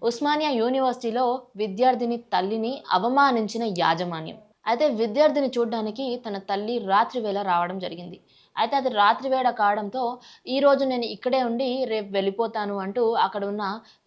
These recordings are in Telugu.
ఉస్మానియా యూనివర్సిటీలో విద్యార్థిని తల్లిని అవమానించిన యాజమాన్యం. అయితే విద్యార్థిని చూడ్డానికి తన తల్లి రాత్రి వేళ రావడం జరిగింది. అయితే అది రాత్రి వేళ కావడంతో, ఈరోజు నేను ఇక్కడే ఉండి రేపు వెళ్ళిపోతాను అంటూ అక్కడ ఉన్న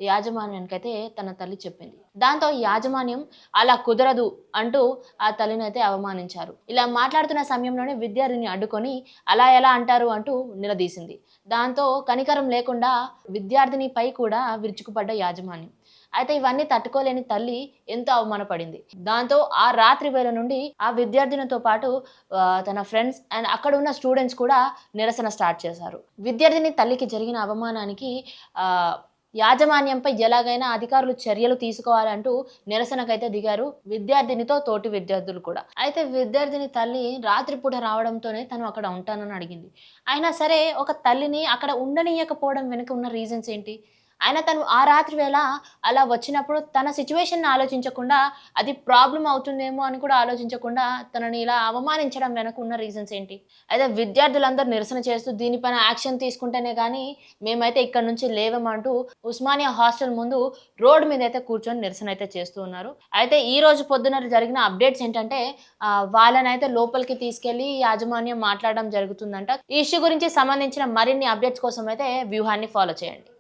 యాజమాన్యానికైతే తన తల్లి చెప్పింది. దాంతో యాజమాన్యం అలా కుదరదు అంటూ ఆ తల్లినైతే అవమానించారు. ఇలా మాట్లాడుతున్న సమయంలోనే విద్యార్థిని అడ్డుకొని అలా ఎలా అంటారు అంటూ నిలదీసింది. దాంతో కనికరం లేకుండా విద్యార్థినిపై కూడా విరుచుకుపడ్డ యాజమాన్యం. అయితే ఇవన్నీ తట్టుకోలేని తల్లి ఎంతో అవమానపడింది. దాంతో ఆ రాత్రి వేళ నుండి ఆ విద్యార్థినితో పాటు తన ఫ్రెండ్స్ అండ్ అక్కడ ఉన్న స్టూడెంట్స్ కూడా నిరసన స్టార్ట్ చేశారు. విద్యార్థిని తల్లికి జరిగిన అవమానానికి యాజమాన్యంపై ఎలాగైనా అధికారులు చర్యలు తీసుకోవాలంటూ నిరసనకైతే దిగారు విద్యార్థినితో తోటి విద్యార్థులు కూడా. అయితే విద్యార్థిని తల్లి రాత్రిపూట రావడంతోనే తను అక్కడ ఉంటానని అడిగింది. అయినా సరే ఒక తల్లిని అక్కడ ఉండనీయకపోవడం వెనుక ఉన్న రీజన్స్ ఏంటి? అయినా తను ఆ రాత్రి వేళ అలా వచ్చినప్పుడు తన సిట్యుయేషన్‌ని ఆలోచించకుండా, అది ప్రాబ్లమ్ అవుతుందేమో అని కూడా ఆలోచించకుండా తనని ఇలా అవమానించడం వెనక ఉన్న రీజన్స్ ఏంటి? అయితే విద్యార్థులందరూ నిరసన చేస్తూ దీనిపైన యాక్షన్ తీసుకుంటేనే గానీ మేమైతే ఇక్కడి నుంచి లేవమంటూ ఉస్మానియా హాస్టల్ ముందు రోడ్ మీదైతే కూర్చొని నిరసన అయితే చేస్తూ ఉన్నారు. అయితే ఈ రోజు పొద్దున జరిగిన అప్డేట్స్ ఏంటంటే వాళ్ళనైతే లోపలికి తీసుకెళ్ళి యాజమాన్యం మాట్లాడడం జరుగుతుందంట. ఈ ఇష్యూ గురించి సంబంధించిన మరిన్ని అప్డేట్స్ కోసం అయితే వ్యూహాన్ని ఫాలో చేయండి.